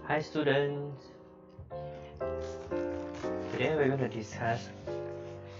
Hi students, today we're going to discuss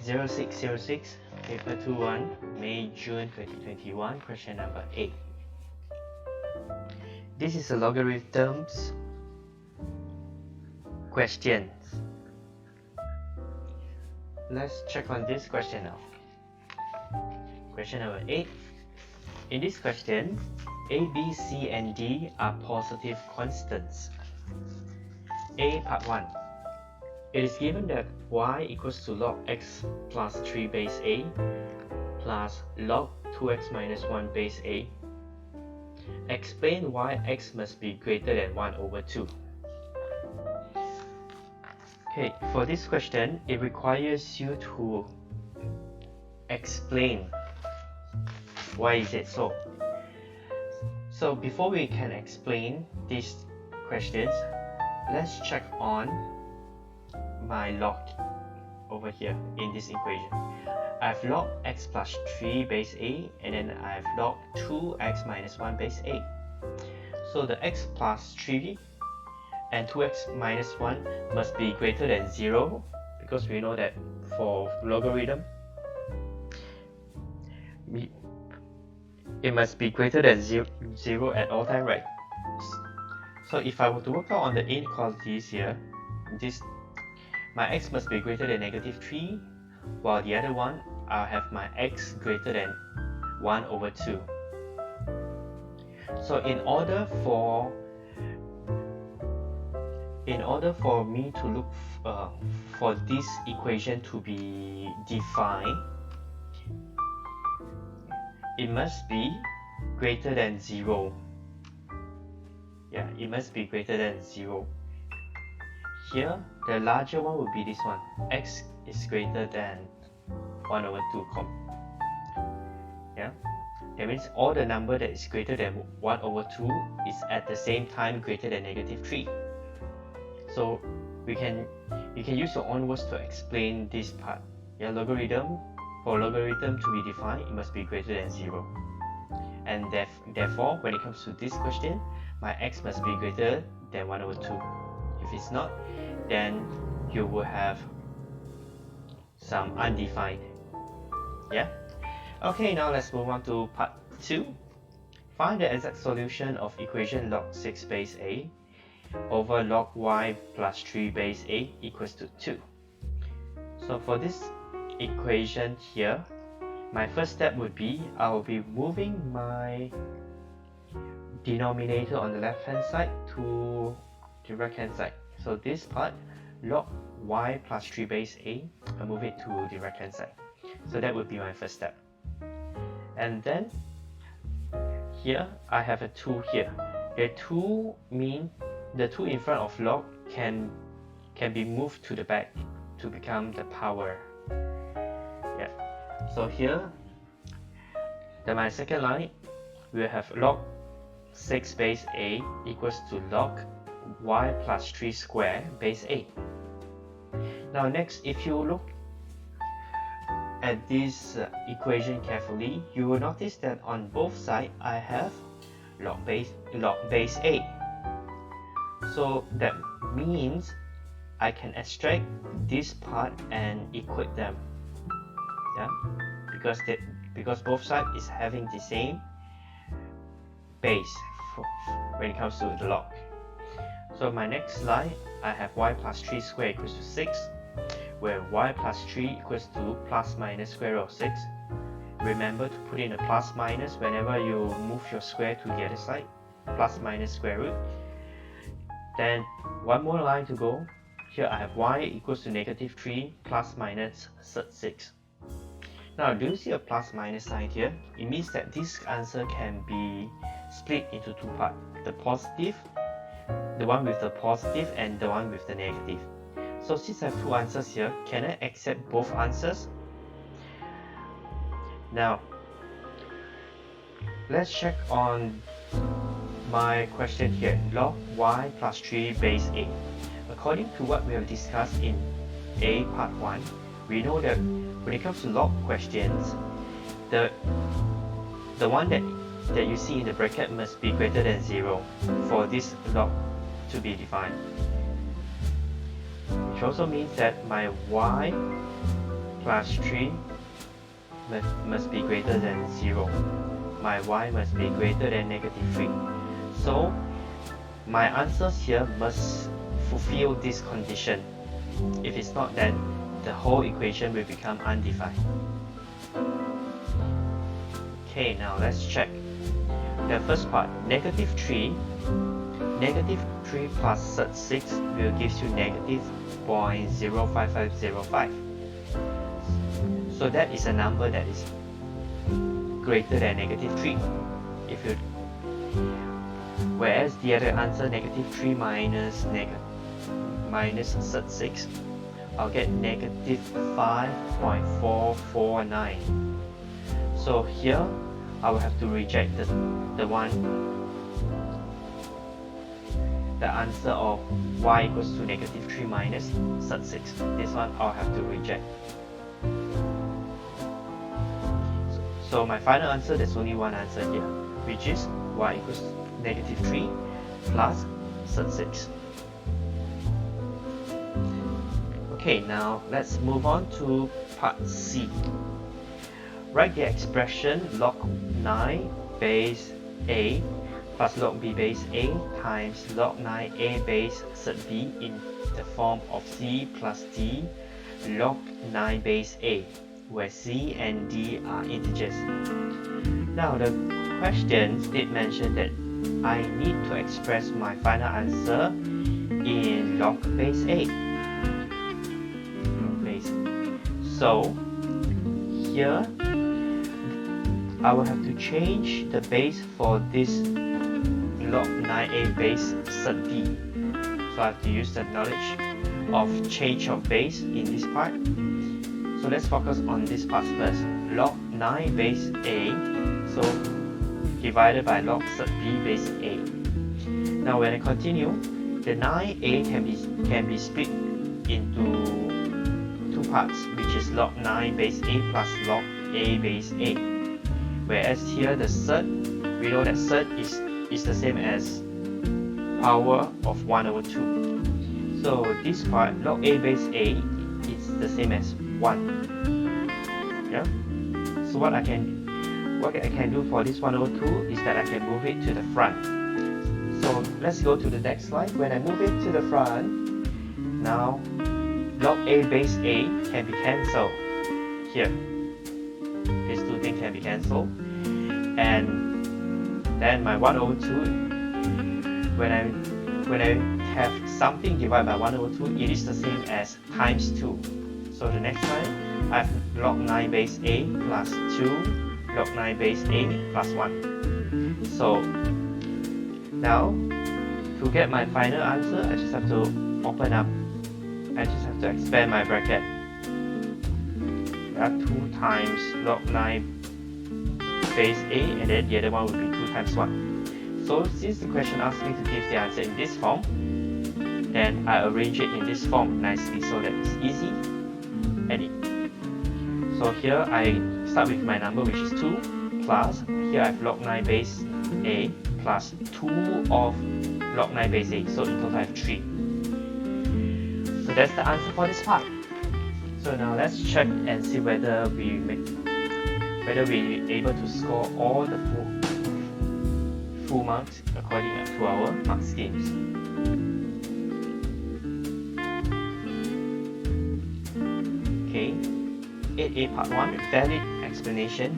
0606 paper 2-1 May-June 2021 question number 8. This is a logarithms question. Let's check on this question now. Question number 8. In this question, A, B, C and D are positive constants. A, part 1. It is given that y equals to log x plus 3 base a plus log 2x minus 1 base a. Explain why x must be greater than 1 over 2. Okay, for this question, it requires you to explain why is it so. So before we can explain these questions, let's check on my log over here in this equation. I've log x plus 3 base a and then I've log 2x minus 1 base a. So the x plus 3 and 2x minus 1 must be greater than 0 because we know that for logarithm it must be greater than 0 at all time, right? So if I were to work out on the inequalities here, my x must be greater than -3, while the other one I'll have my x greater than 1 over 2. So in order for me to look for this equation to be defined, it must be greater than 0. Yeah, it must be greater than 0. Here, the larger one will be this one. X is greater than 1 over 2. Yeah, that means all the number that is greater than 1 over 2 is at the same time greater than -3. So you can use your own words to explain this part. Yeah, for logarithm to be defined, it must be greater than 0. And therefore, when it comes to this question, my x must be greater than 1 over 2. If it's not, then you will have some undefined. Yeah? Okay, now let's move on to part 2. Find the exact solution of equation log 6 base a over log y plus 3 base a equals to 2. So for this equation here, my first step would be I will be moving my denominator on the left hand side to the right hand side. So this part, log y plus 3 base a, I move it to the right hand side. So that would be my first step. And then here I have a 2 here. The 2 in front of log can be moved to the back to become the power. Yeah. So here, my second line, we have log 6 base a equals to log y plus 3 square base a. Now next, if you look at this equation carefully, you will notice that on both sides I have log base a. So that means I can extract this part and equate them. Yeah, because both sides is having the same base when it comes to the log. So my next slide, I have y plus 3 square equals to 6, where y plus 3 equals to plus minus square root of 6. Remember to put in a plus minus whenever you move your square to the other side, plus minus square root. Then one more line to go. Here I have y equals to -3 plus minus 6. Now do you see a plus minus sign here? It means that this answer can be split into two parts. The one with the positive and the one with the negative. So since I have two answers here, can I accept both answers? Now let's check on my question here, log y plus 3 base a. According to what we have discussed in A part 1, we know that when it comes to log questions, the one that you see in the bracket must be greater than 0 for this log to be defined. Which also means that my y plus 3 must be greater than 0. My y must be greater than negative 3. So my answers here must fulfill this condition. If it's not, then the whole equation will become undefined. Okay, now let's check. The first part, negative 3 plus 6 will give you negative 0.05505. So that is a number that is greater than negative 3. Whereas the other answer, negative 3 minus 6, I'll get negative 5.449. So here I will have to reject the answer of y equals to negative 3 minus 6. This one I'll have to reject. So my final answer, there's only one answer here, which is y equals negative 3 plus 6. Okay, now let's move on to part C. Write the expression log 9 base A plus log B base A times log 9A base B in the form of C plus D log 9 base A, where C and D are integers. Now the question did mention that I need to express my final answer in log base A. So here I will have to change the base for this log 9A base B. So I have to use the knowledge of change of base in this part. So let's focus on this part first. Log 9 base A, so divided by log B base A. Now when I continue, the 9A can be split into two parts, which is log 9 base A plus log A base A. Whereas here the third, we know that third is the same as power of 1 over 2. So this part, log A base A, is the same as 1. Yeah. So what I can do for this 1 over 2 is that I can move it to the front. So let's go to the next slide. When I move it to the front, now log A base A can be cancelled here. These two things can be cancelled, and then my 1 over 2, when I have something divided by 1 over 2, it is the same as times 2. So the next time I have log 9 base A plus 2 log 9 base A plus 1. So now to get my final answer, I just have to open up, I just have to expand my bracket. 2 times log 9 base A, and then the other one will be 2 times 1. So since the question asks me to give the answer in this form, then I arrange it in this form nicely so that it's easy. Edit. So here I start with my number, which is 2, plus here I have log 9 base A plus 2 of log 9 base A, so in total I have 3. So that's the answer for this part. So now let's check and see whether we're able to score all the full marks according to our mark schemes. Okay, 8A part 1, valid explanation.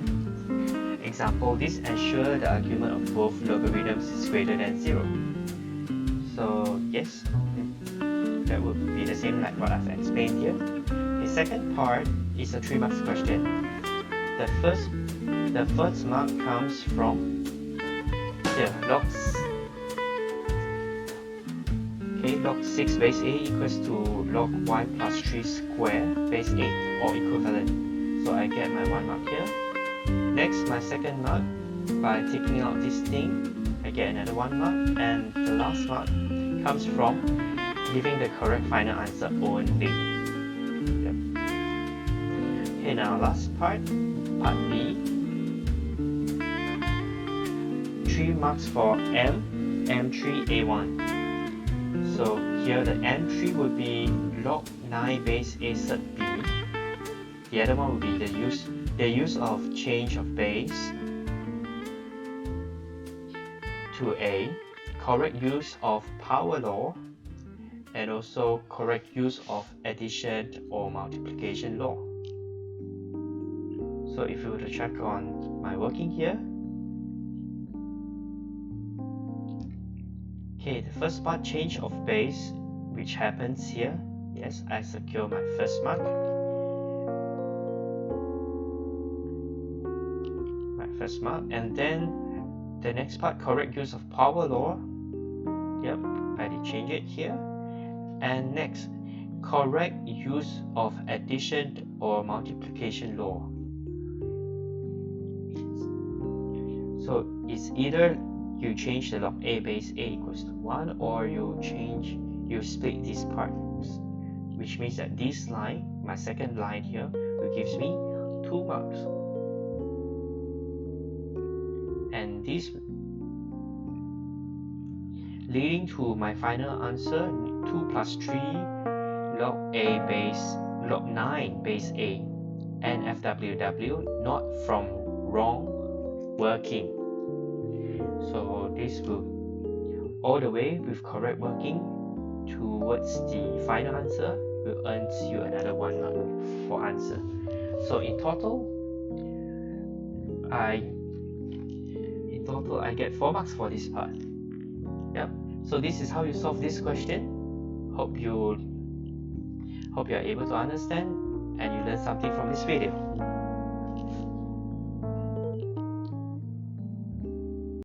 Example, this ensure the argument of both logarithms is greater than 0. So yes, that would be the same like what I've explained here. The second part is a 3 marks question. The first mark comes from here, log 6 base A equals to log y plus 3 square base 8, or equivalent. So I get my 1 mark here. Next, my second mark, by taking out this thing, I get another 1 mark, and the last mark comes from giving the correct final answer only. Yep. Okay, now last part, part B. 3 marks for M3A1. So here the entry would be log 9 base a sub b. The other one would be the use of change of base to a, correct use of power law, and also correct use of addition or multiplication law. So if you were to check on my working here, okay, the first part, change of base, which happens here. Yes, I secure my first mark. And then the next part, correct use of power law. Yep, I did change it here. And next, correct use of addition or multiplication law. So it's either you change the log a base a equals to 1, or you split these parts, which means that this line, my second line here, will gives me 2 marks. And this leading to my final answer, 2 plus 3 log 9 base a, NFWW, not from wrong working. So this will all the way with correct working towards the final answer will earn you another 1 mark for answer. So in total I get 4 marks for this part. Yep. So this is how you solve this question. Hope you are able to understand and you learn something from this video.